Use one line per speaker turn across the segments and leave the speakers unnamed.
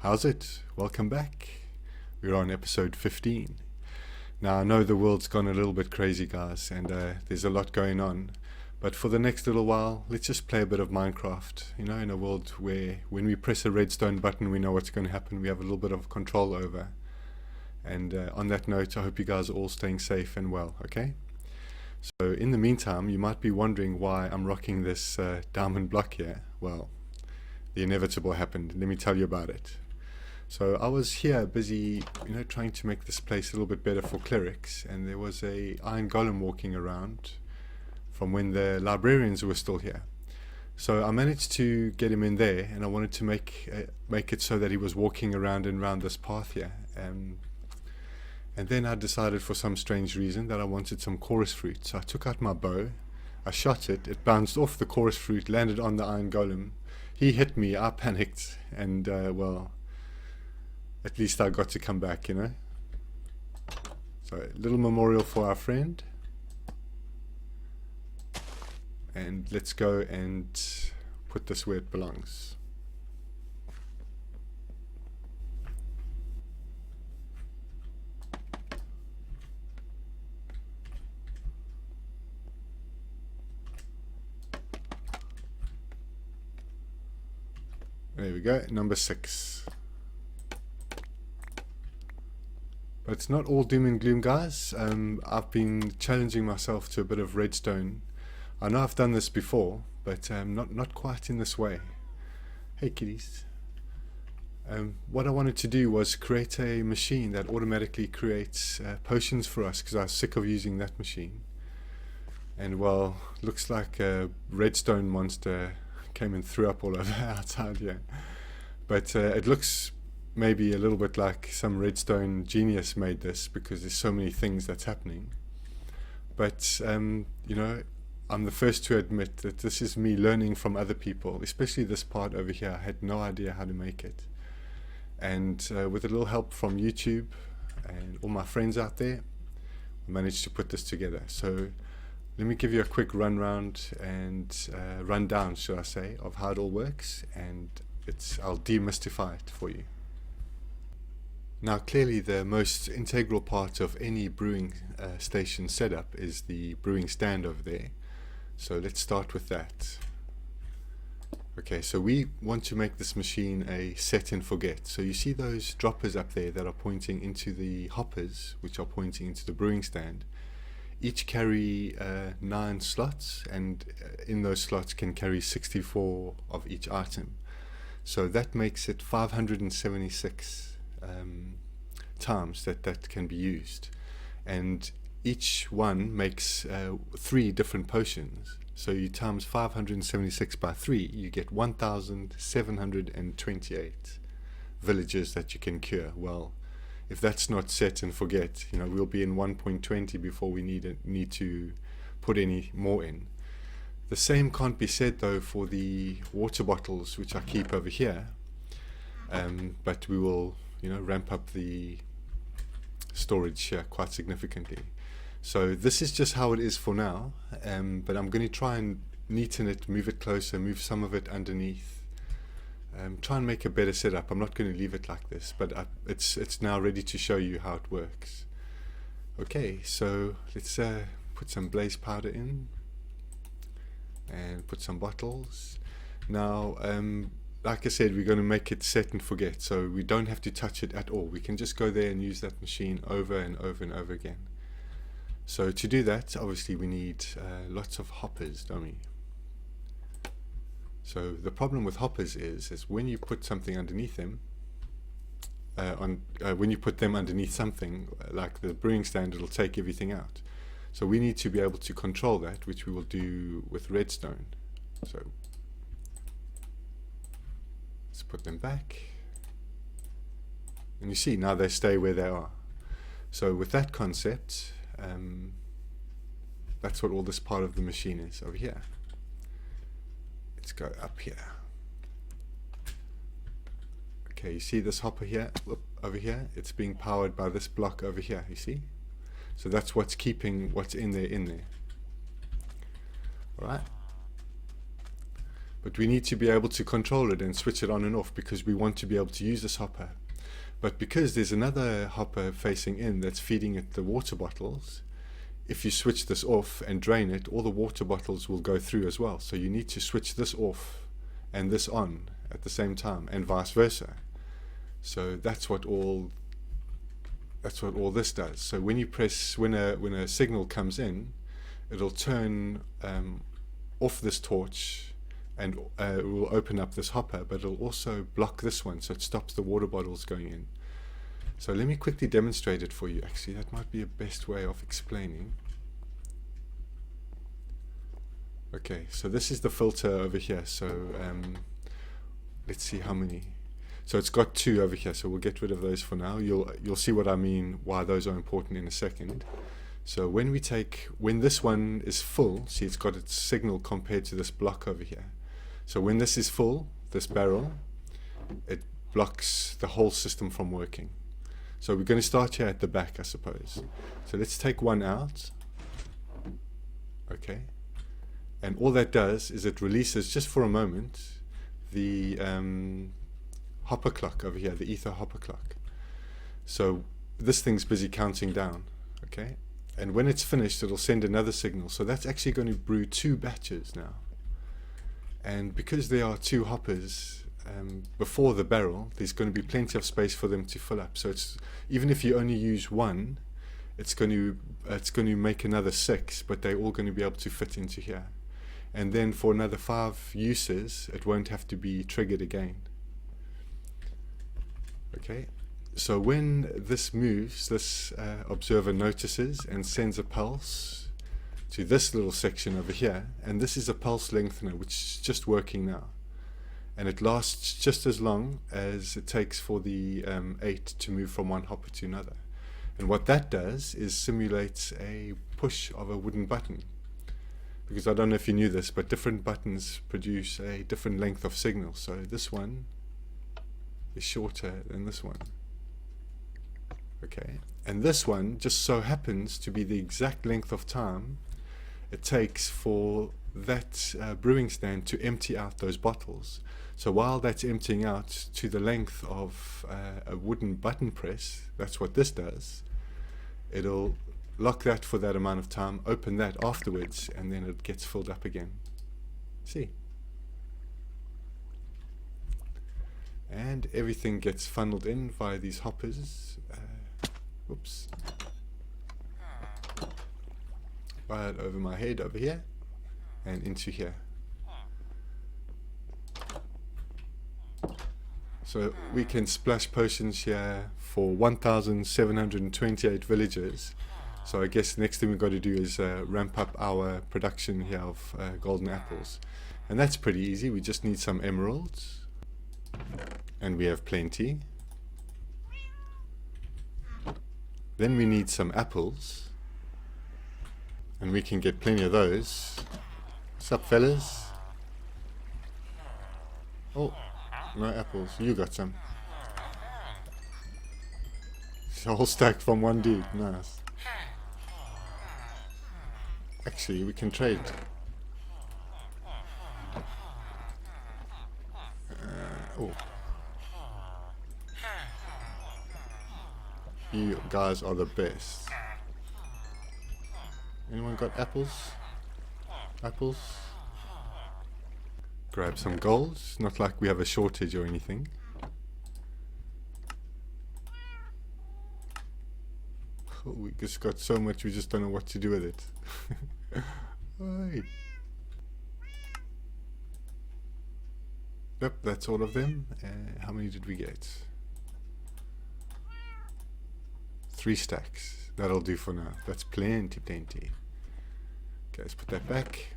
How's it? Welcome back. We're on episode 15. Now I know the world's gone a little bit crazy, guys, and there's a lot going on. But for the next little while, let's just play a bit of Minecraft. You know, in a world where when we press a redstone button, we know what's going to happen. We have a little bit of control over. And on that note, I hope you guys are all staying safe and well, okay? So in the meantime, you might be wondering why I'm rocking this diamond block here. Well, the inevitable happened. Let me tell you about it. So I was here busy, trying to make this place a little bit better for clerics, and there was a iron golem walking around from when the librarians were still here. So I managed to get him in there, and I wanted to make it so that he was walking around and around this path here. And then I decided for some strange reason that I wanted some chorus fruit. So I took out my bow, I shot it, it bounced off the chorus fruit, landed on the iron golem. He hit me, I panicked, and well, at least I got to come back, So a little memorial for our friend. And let's go and put this where it belongs. There we go, number 6. But it's not all doom and gloom, guys. I've been challenging myself to a bit of redstone. I know I've done this before, but not quite in this way. Hey kitties. What I wanted to do was create a machine that automatically creates potions for us, because I was sick of using that machine. And well, looks like a redstone monster came and threw up all over outside here. But it looks maybe a little bit like some redstone genius made this, because there's so many things that's happening. But I'm the first to admit that this is me learning from other people, especially this part over here. I had no idea how to make it, and with a little help from YouTube and all my friends out there, I managed to put this together. So let me give you a quick rundown, should I say, of how it all works, and I'll demystify it for you. Now clearly the most integral part of any brewing station setup is the brewing stand over there. So let's start with that. Okay, so we want to make this machine a set and forget. So you see those droppers up there that are pointing into the hoppers, which are pointing into the brewing stand. Each carry 9 slots, and in those slots can carry 64 of each item. So that makes it 576 times that can be used, and each one makes 3 different potions. So you times 576 by 3, you get 1,728 villagers that you can cure. Well, if that's not set and forget, we'll be in 1.20 before we need to put any more in. The same can't be said though for the water bottles, which I keep over here, but we will ramp up the storage here quite significantly. So this is just how it is for now, but I'm going to try and neaten it, move it closer, move some of it underneath, try and make a better setup. I'm not going to leave it like this, but it's now ready to show you how it works. Okay, so let's put some blaze powder in and put some bottles. Now like I said, we're going to make it set and forget, so we don't have to touch it at all. We can just go there and use that machine over and over and over again. So to do that, obviously we need lots of hoppers, don't we? So the problem with hoppers is when you put something underneath them, when you put them underneath something like the brewing stand, it'll take everything out. So we need to be able to control that, which we will do with redstone. So let's put them back, and you see now they stay where they are. So with that concept, that's what all this part of the machine is over here. Let's go up here. Okay, you see this hopper here, over here? It's being powered by this block over here, you see? So that's what's keeping what's in there. Alright? But we need to be able to control it and switch it on and off because we want to be able to use this hopper. But because there's another hopper facing in that's feeding it the water bottles, if you switch this off and drain it, all the water bottles will go through as well. So you need to switch this off and this on at the same time, and vice versa. So that's what all this does. So when you press, when a signal comes in, it'll turn off this torch, and it will open up this hopper, but it'll also block this one, so it stops the water bottles going in. So let me quickly demonstrate it for you. Actually, that might be a best way of explaining. Okay, so this is the filter over here. So let's see how many. So it's got 2 over here, so we'll get rid of those for now. You'll see what I mean, why those are important in a second. So when this one is full, see, it's got its signal compared to this block over here. So when this is full, this barrel, it blocks the whole system from working. So we're going to start here at the back, I suppose. So let's take one out. Okay. And all that does is it releases, just for a moment, the hopper clock over here, the ether hopper clock. So this thing's busy counting down. Okay. And when it's finished, it'll send another signal. So that's actually going to brew 2 batches now. And because there are 2 hoppers before the barrel, there's going to be plenty of space for them to fill up. So it's, even if you only use one, it's going to make another 6, but they're all going to be able to fit into here. And then for another 5 uses, it won't have to be triggered again. Okay. So when this moves, this observer notices and sends a pulse to this little section over here, and this is a pulse lengthener which is just working now, and it lasts just as long as it takes for the 8 to move from one hopper to another. And what that does is simulates a push of a wooden button, because I don't know if you knew this, but different buttons produce a different length of signal. So this one is shorter than this one. Okay, and this one just so happens to be the exact length of time it takes for that brewing stand to empty out those bottles. So while that's emptying out to the length of a wooden button press, that's what this does. It'll lock that for that amount of time, open that afterwards, and then it gets filled up again. See? And everything gets funneled in via these hoppers. Whoops. Right over my head over here and into here. So we can splash potions here for 1,728 villagers. So I guess the next thing we've got to do is ramp up our production here of golden apples. And that's pretty easy. We just need some emeralds. And we have plenty. Then we need some apples. And we can get plenty of those. What's up, fellas? Oh, no apples. You got some. It's all stacked from one dude. Nice. Actually, we can trade. Oh. You guys are the best. Anyone got apples? Apples? Grab some gold. It's not like we have a shortage or anything. Oh, we just got so much, we just don't know what to do with it. Right. Yep, that's all of them. How many did we get? 3 stacks. That'll do for now. That's plenty. Okay, let's put that back.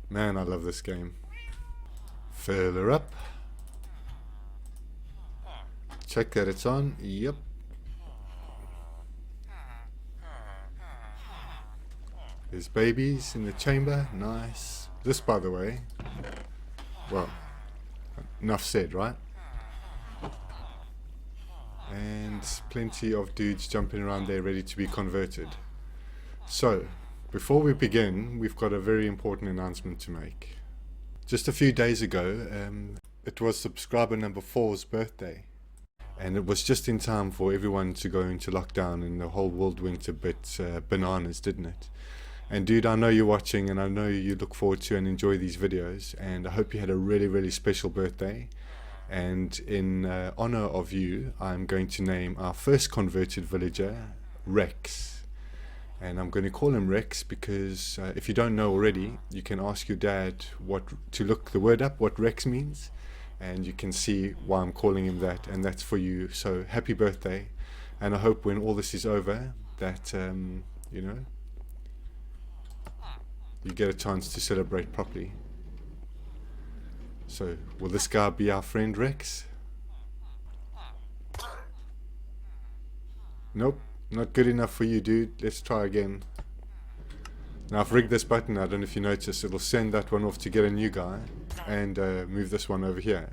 Man, I love this game. Fill her up. Check that it's on. Yep. There's babies in the chamber. Nice. This, by the way, well, enough said, right? And plenty of dudes jumping around there ready to be converted. So Before we begin, we've got a very important announcement to make. Just a few days ago, it was subscriber number 4's birthday. And it was just in time for everyone to go into lockdown and the whole world went a bit bananas, didn't it? And dude, I know you're watching and I know you look forward to and enjoy these videos, and I hope you had a really, really special birthday. And in honor of you, I'm going to name our first converted villager Rex. And I'm going to call him Rex because if you don't know already, you can ask your dad to look the word up, what Rex means, and you can see why I'm calling him that, and that's for you. So happy birthday, and I hope when all this is over that you know, you get a chance to celebrate properly. So will this guy be our friend Rex? Nope. Not good enough for you, dude. Let's try again. Now I've rigged this button. I don't know if you notice. It'll send that one off to get a new guy and move this one over here.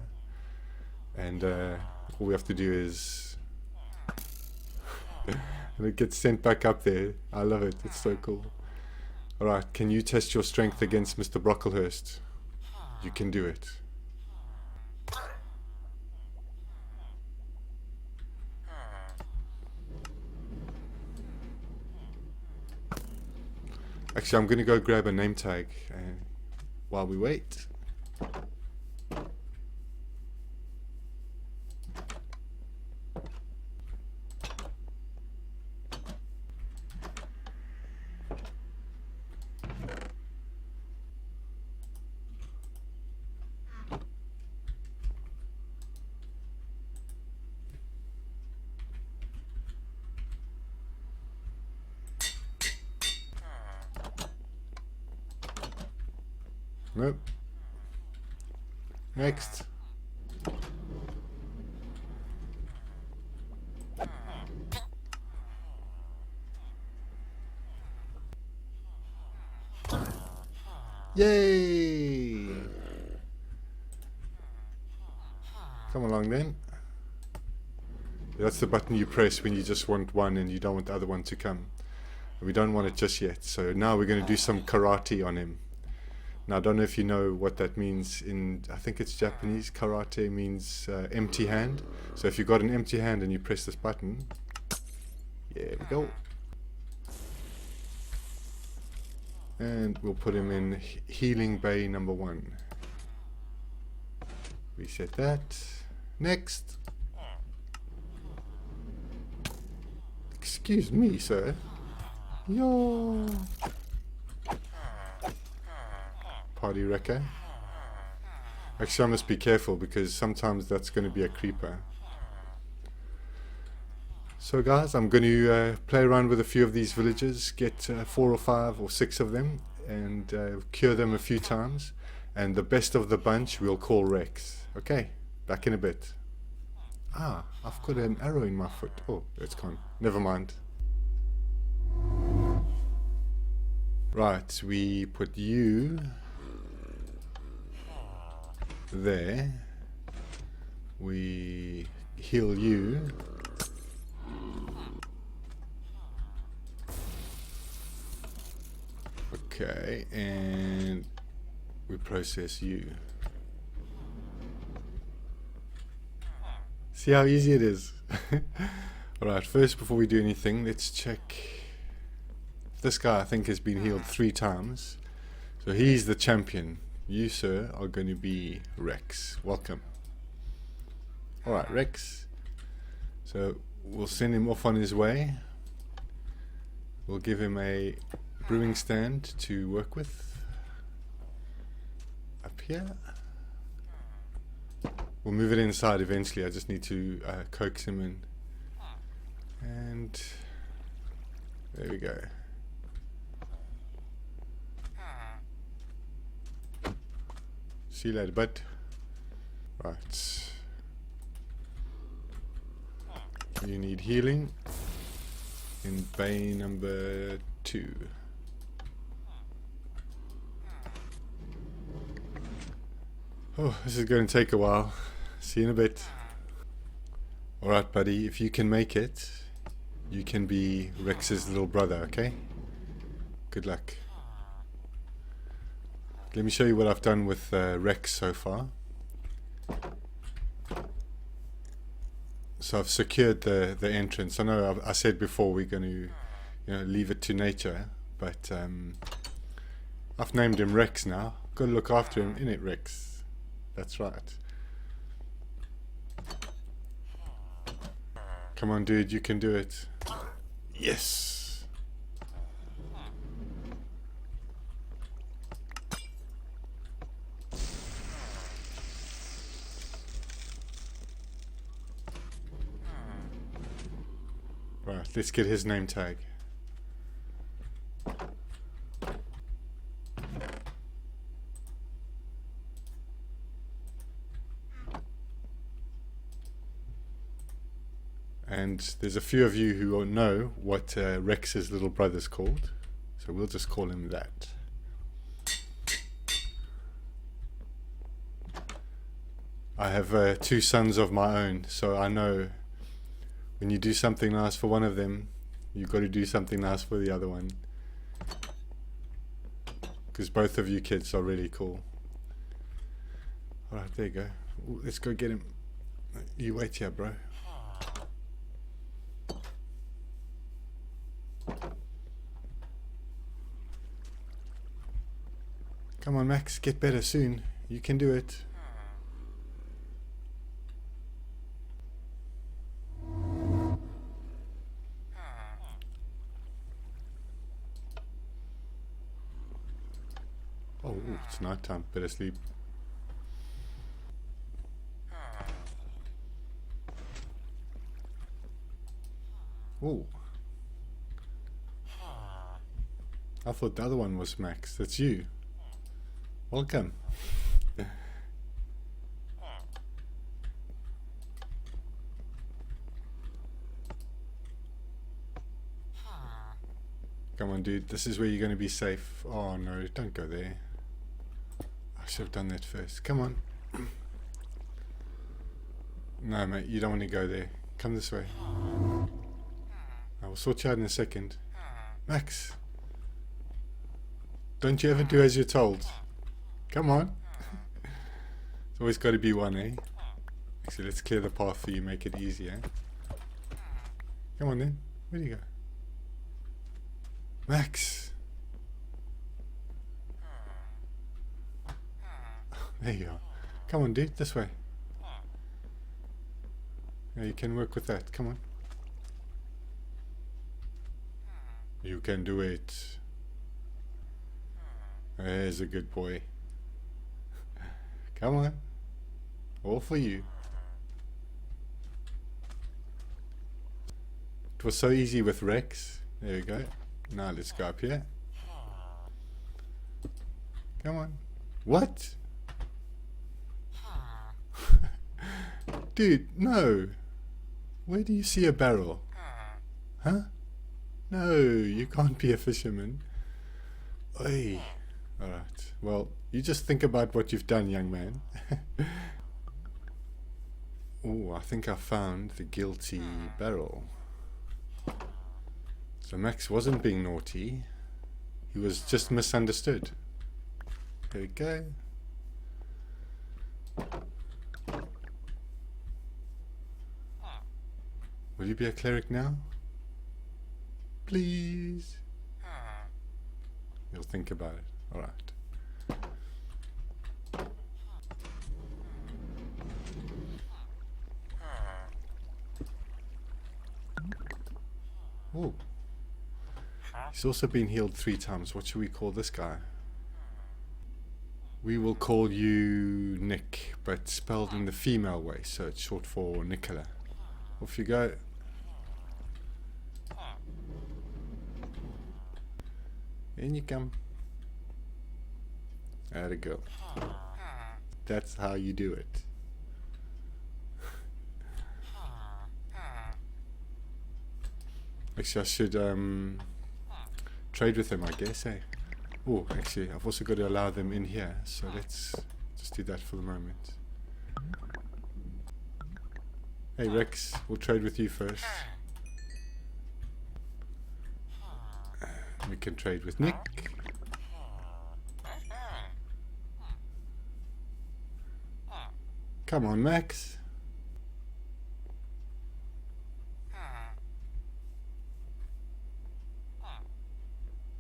And all we have to do is and it gets sent back up there. I love it. It's so cool. Alright, can you test your strength against Mr. Brocklehurst? You can do it. Actually, I'm going to go grab a name tag while we wait. Nope. Next. Yay! Come along then. That's the button you press when you just want one and you don't want the other one to come. We don't want it just yet. So now we're going to do some karate on him. Now I don't know if you know what that means in, I think it's Japanese. Karate means empty hand. So if you've got an empty hand and you press this button, there we go. And we'll put him in healing bay number 1. Reset that. Next. Excuse me, sir. Yo. Party wrecker. Actually, I must be careful because sometimes that's going to be a creeper. So guys, I'm going to play around with a few of these villagers, get 4 or 5 or 6 of them and cure them a few times, and the best of the bunch we'll call Rex. Okay, back in a bit. Ah, I've got an arrow in my foot. Oh, it's gone. Never mind. Right, we put you there. We heal you. Okay, and we process you. See how easy it is? Alright, first before we do anything, let's check. This guy I think has been healed 3 times. So he's the champion. You, sir, are going to be Rex. Welcome. Alright, Rex. So we'll send him off on his way. We'll give him a brewing stand to work with. Up here. We'll move it inside eventually. I just need to coax him in. And there we go. See you later, bud. Right. You need healing in bay number 2. Oh, this is going to take a while. See you in a bit. Alright, buddy, if you can make it, you can be Rex's little brother, okay? good luck. Let me show you what I've done with Rex so far. So I've secured the entrance. I know I said before we're going to leave it to nature, but I've named him Rex now. Got to look after him, innit, Rex? That's right. Come on, dude, you can do it. Yes! Right, let's get his name tag. And there's a few of you who know what Rex's little brother's called, so we'll just call him that. I have 2 sons of my own, so I know when you do something nice for one of them, you've got to do something nice for the other one. Because both of you kids are really cool. Alright, there you go. Ooh, let's go get him. You wait here, bro. Come on, Max, get better soon. You can do it. Oh, it's night time. Better sleep. Oh. I thought the other one was Max. That's you. Welcome. Come on, dude. This is where you're going to be safe. Oh, no. Don't go there. I should have done that first. Come on. No, mate. You don't want to go there. Come this way. I will sort you out in a second. Max. Don't you ever do as you're told. Come on. It's always got to be one, eh? Actually, let's clear the path for you, make it easier. Come on then. Where do you go? Max! There you are. Come on, dude, this way. Yeah, you can work with that. Come on. You can do it. There's a good boy. Come on. All for you. It was so easy with Rex. There we go. Now let's go up here. Come on. What? Dude, no. Where do you see a barrel? Huh? No, you can't be a fisherman. Oi. Alright. Well, you just think about what you've done, young man. Oh, I think I found the guilty barrel. So Max wasn't being naughty. He was just misunderstood. There we go. Will you be a cleric now? Please. You'll think about it. Alright. Oh. He's also been healed 3 times. What should we call this guy? We will call you Nick, but spelled in the female way, so it's short for Nicola. Off you go. In you come. Atta go. That's how you do it. Actually, I should trade with them, I guess, eh? Oh, actually, I've also got to allow them in here, so let's just do that for the moment. Hey Rex, we'll trade with you first. We can trade with Nick. Come on, Max.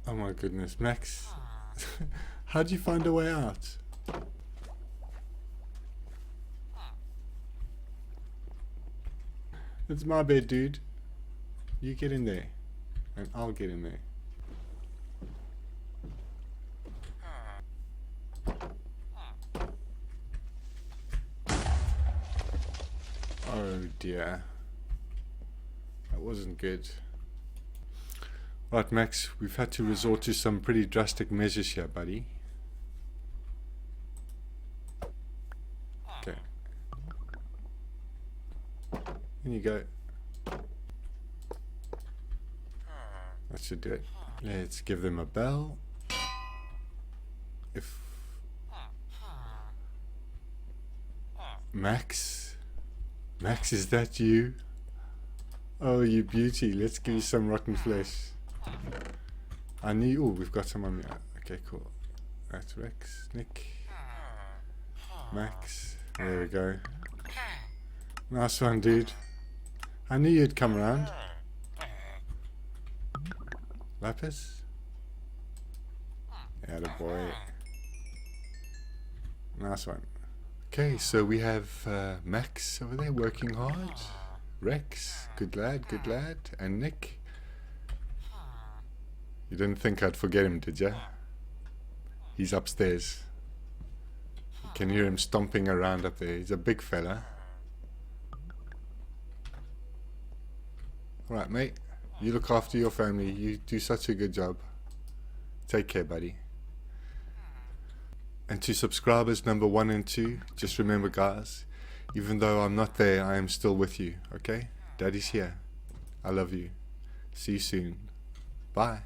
Oh my goodness, Max. How'd you find a way out? It's my bed, dude. You get in there. And I'll get in there. Oh dear. That wasn't good. Right, Max, we've had to resort to some pretty drastic measures here, buddy. Okay. In you go. That should do it. Let's give them a bell. If Max, is that you? Oh, you beauty. Let's give you some rotten flesh. I knew. Oh, we've got some on here. Okay, cool. That's Rex, Nick, Max. There we go. Nice one, dude. I knew you'd come around. Lapis. Attaboy. Nice one. Okay, so we have Max over there working hard. Rex, good lad, and Nick. You didn't think I'd forget him, did ya? He's upstairs. You can hear him stomping around up there. He's a big fella. Alright, mate. You look after your family. You do such a good job. Take care, buddy. And to subscribers number 1 and 2, just remember, guys, even though I'm not there, I am still with you, okay? Daddy's here. I love you. See you soon. Bye.